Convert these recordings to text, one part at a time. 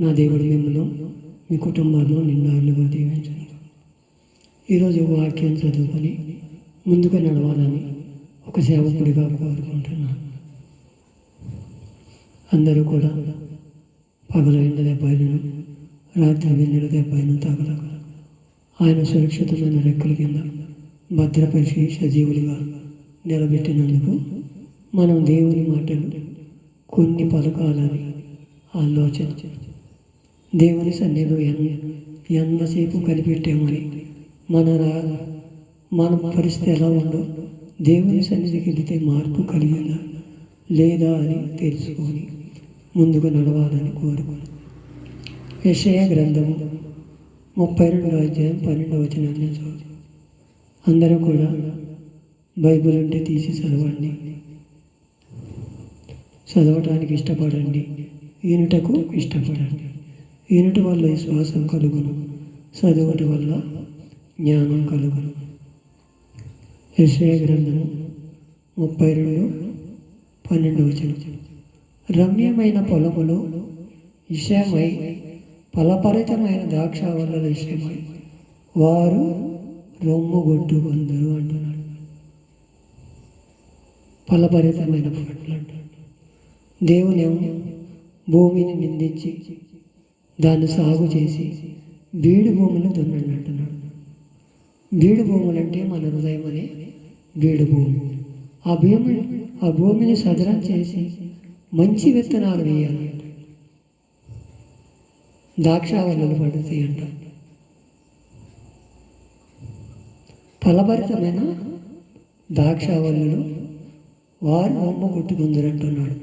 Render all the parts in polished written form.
నా దేవుడు మిమ్మల్ని మీ కుటుంబాల్లో నిన్నాళ్ళుగా దీవించను. ఈరోజు వాక్యం చదువుకొని ముందుకు నడవాలని ఒక సేవకుడిగా కోరుకుంటున్నాను. అందరూ కూడా పగల ఎండ దెబ్బలను రాత్రి వెన్నెల దెబ్బలను తగలక ఆయన సురక్షితమైన రెక్కల కింద భద్రపరిచి సజీవులుగా నిలబెట్టినందుకు మనం దేవుని మాటలు కొన్ని పలకాలని ఆలోచన. దేవుని సన్నిధిలో ఎంతసేపు కనిపెట్టామని మన పరిస్థితి ఎలా ఉందో దేవుని సన్నిధికి వెళితే మార్పు కలిగిందా లేదా అని తెలుసుకొని ముందుకు నడవాలని కోరుకోను. యెషయా గ్రంథము 32:12 చదువు. అందరూ కూడా బైబిల్ ఉంటే తీసి చదవండి, చదవటానికి ఇష్టపడండి, ఈనుటకు ఇష్టపడండి. ఈనుట వల్ల విశ్వాసం కలుగును, చదువుట వల్ల జ్ఞానం కలుగును. యెషయా గ్రంథము 32:12. రమ్యమైన పొలములో విషయమై ఫలపరితమైన ద్రాక్షావల్లుల విషయమై వారు రొమ్ముగొట్టుకొందరు అంటున్నాడు. ఫలపరితమైన పంటలు అంటాడు. దేవుని భూమిని నిందించి దాన్ని సాగు చేసి బీడు భూములు దున్నండి అంటున్నాడు. బీడు భూములు అంటే మన హృదయం అనే బీడు భూమి. ఆ భూమిని సదరం చేసి మంచి విత్తనాలు వేయాలి. ద్రాక్షావల్లులు పడుతాయి అంట. ఫలభరితమైన ద్రాక్షావల్లులు వారు రొమ్ము కొట్టుకుందరంటున్నాడు.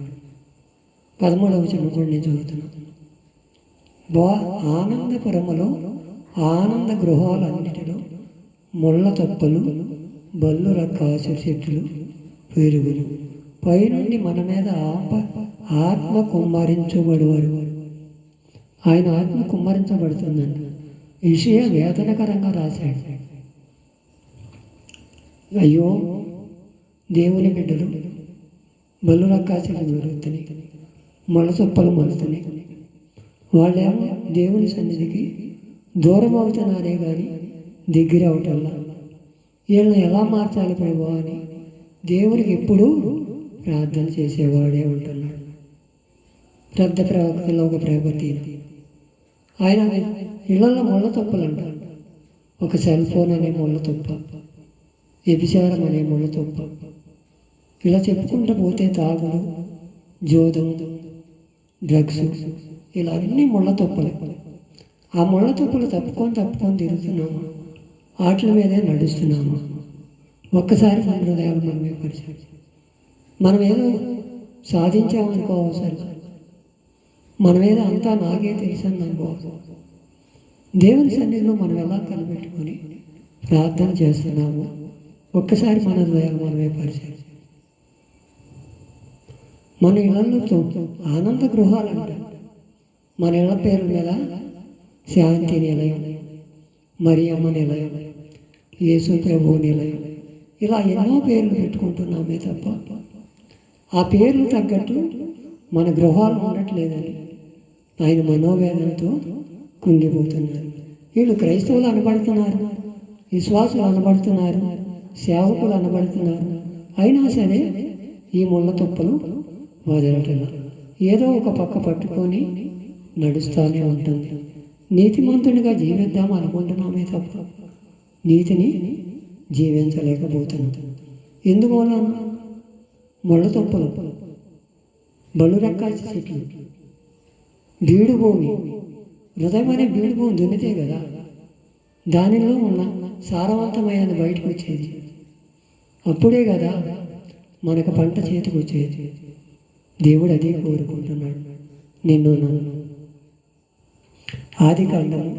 13వ వచనం కూడా నేను చదువుతున్నాను. ఆనందపురములో ఆనంద గృహాలన్నిటిలో ముళ్ళ తప్పలు, బల్లు రకాసు చెట్లు, పెరుగులు పైనుండి మన మీద ఆత్మ కుమ్మరించబడేవారు. ఆయన ఆత్మ కుమ్మరించబడుతుందండి. విషయ వేదనకరంగా రాశాడు. అయ్యో, దేవుని బిడ్డలు బల్లు రక్కాసులు పెరుగుతున్నాయి, ముళ్ళ తప్పలు మొలుతున్నాయి. వాళ్ళేమో దేవుని సన్నిధికి దూరం అవుతున్నారే కానీ దగ్గర అవటల్లా. వీళ్ళని ఎలా మార్చాలి ప్రభు అని దేవునికి ఎప్పుడూ ప్రార్థన చేసేవాడే ఉంటున్నాడు. పెద్ద ప్రవక్తలో ఒక ప్రవక్తి ఆయన ఇళ్లలో ముళ్ళ తప్పులు అంటారు. ఒక సెల్ ఫోన్ అనే ముళ్ళ తప్ప, వ్యభిచారం అనే ముళ్ళ తప్ప, ఇలా చెప్పుకుంటూ పోతే తాగుడు, జోదం, డ్రగ్స్, ఇలా అన్నీ ముళ్ళ తప్పులే. ఆ ముళ్ళ తప్పులు తప్పుకొని తిరుగుతున్నాము, వాటి మీదే నడుస్తున్నాము. ఒక్కసారి మన హృదయాలు మనమే పరిచయం. మనం ఏదో సాధించామనుకోవసరం, మనం ఏదో అంతా నాకే తెలుసని అనుకోవచ్చు. దేవుని సన్నిధిలో మనం ఎలా కనిపెట్టుకొని ప్రార్థన చేస్తున్నాము. ఒక్కసారి మన హృదయాలు మనమే పరిచయం. మన ఇళ్లలో ఆనంద గృహాలు అంటారు. మన ఇళ్ల పేరు మీద శాంతి నిలయం, మరియమ్మ నిలయం, యేసు ప్రభువు నిలయం, ఇలా ఎన్నో పేర్లు పెట్టుకుంటున్నామే తప్ప ఆ పేర్లు తగ్గట్టు మన గృహాలు ఉండట్లేదని ఆయన మనోవేదనతో కుంగిపోతున్నారు. వీళ్ళు క్రైస్తవులు అనబడుతున్నారు, విశ్వాసులు అనబడుతున్నారు, సేవకులు అనబడుతున్నారు. అయినా సరే ఈ ముళ్ళ తుప్పలు వదలటన్నారు. ఏదో ఒక పక్క పట్టుకొని నడుస్తూనే ఉంటుంది. నీతిమంతునిగా జీవిద్దాం అనుకుంటున్నామే తప్ప నీతిని జీవించలేకపోతున్నాం. ఎందువల్ల? ముళ్ళ తుప్పలు, బలు రక్కాల్సి చెట్లు, బీడు భూమి. హృదయం అనే బీడు భూమి దున్నితే కదా దానిలో ఉన్న సారవంతమైనది బయటకు వచ్చేది. అప్పుడే కదా మనకు పంట చేతికి వచ్చేది. దేవుడు అదే కోరుకుంటున్నాడు నిన్ను నన్ను. ఆదికాండము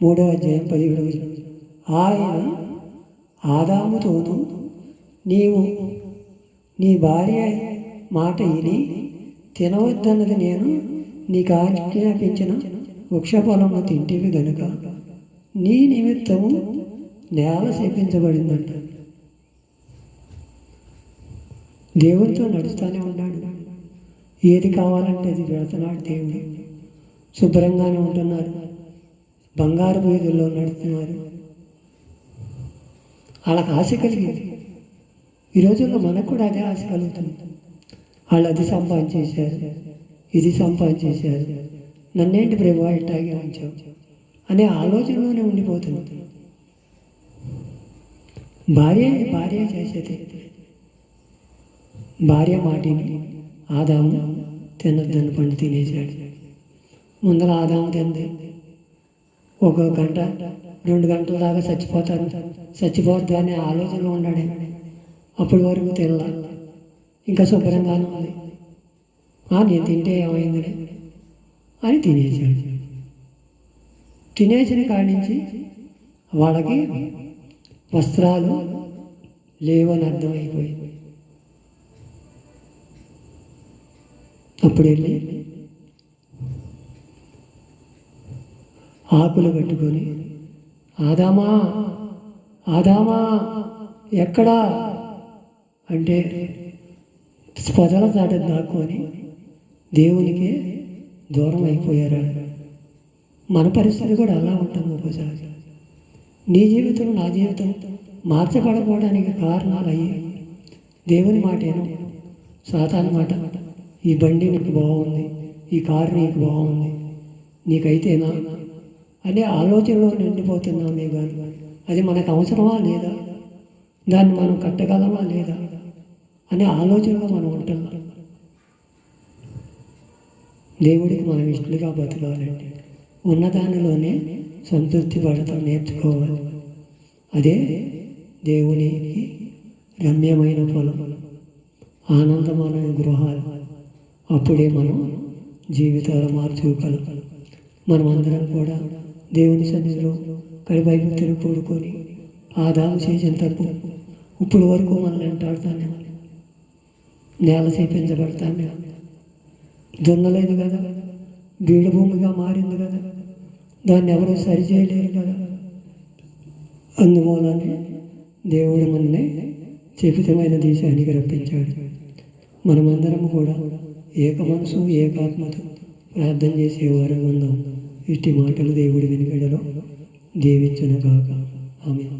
3:17. ఆయన ఆదాముతోనూ నీవు నీ భార్య మాట విని తినవద్దన్నది నేను నీకు ఆజ్ఞాపించిన వృక్షఫలము తింటివి గనుక నీ నిమిత్తము నేల శపించబడిందంట. దేవుడితో నడుస్తూనే ఉన్నాడు. ఏది కావాలంటే అది పెడుతున్నాడు దేవుడు. శుభ్రంగానే ఉంటున్నారు, బంగారు వీధుల్లో నడుస్తున్నారు. వాళ్ళకి ఆశ కలిగింది. ఈ రోజుల్లో మనకు కూడా అదే ఆశ కలుగుతుంది. వాళ్ళు అది సంపాదించేశారు, ఇది సంపాదించేశారు, నన్నేంటి ప్రభు ఇట్లాగే ఉంచావు అనే ఆలోచనలోనే ఉండిపోతుంది. భార్య చేసేది. భార్య మాటిని ఆదాము తినద్దని పండు తినేశాడు. ముందర ఆదాము తింది. ఒక గంట 2 గంటల దాకా చచ్చిపోద్దు అనే ఆలోచనలో ఉన్నాడే. అప్పటి వరకు తినల, ఇంకా శుభ్రంగానే ఉంది. నేను తింటే ఏమైంది అని తినేసాడు. తినేసిన కాడి నుంచి వాళ్ళకి వస్త్రాలు లేవని అర్థమైపోయింది. అప్పుడు వెళ్ళి ఆకులు కట్టుకొని ఆదామా ఎక్కడా అంటే పొదల చాట దాక్కొని దేవునికి దూరం అయిపోయారు. మన పరిస్థితి కూడా అలా ఉంటుంది. ఒకసారి నీ జీవితం నా జీవితం మార్చబడకపోవడానికి కారణాలు అయ్యి దేవుని మాటేను, సాతాను మాట. ఈ బండి నీకు బాగుంది, ఈ కారు నీకు బాగుంది, నీకైతేనా అనే ఆలోచనలో నిండిపోతున్నామే. కానీ అది మనకు అవసరమా లేదా, దాన్ని మనం కట్టగలమా లేదా అనే ఆలోచనలో మనం ఉంటున్నాం. దేవుడికి మనం ఇష్టలుగా బతకాలంటే ఉన్నదానిలోనే సంతృప్తి పడటం నేర్చుకోవాలి. అదే దేవునికి రమ్యమైన పొలం, ఆనందమైన గృహాలు. అప్పుడే మనం జీవితాలు మార్చుకోగలం. మనమందరం కూడా దేవుని సన్నిధిలో భయభక్తులు కూడుకొని ఆదాము చేసిన తప్పు ఇప్పుడు వరకు మనం వెంటాడుతానే, నేల చేపించబడతానే, దున్నలేదు కదా, బీడు భూమిగా మారింది కదా, దాన్ని ఎవరూ సరిచేయలేరు కదా. అందువలనే దేవుడు మనల్ని చెపితమైన దేశానికి రప్పించాడు. మనమందరం కూడా ఏక మనసు ఏకాత్మతో ప్రార్థన చేసేవారు ఉందాం. ఇట్టి మాటలు దేవుడి వెనుకడలో దీవించును గాక. ఆమేన్.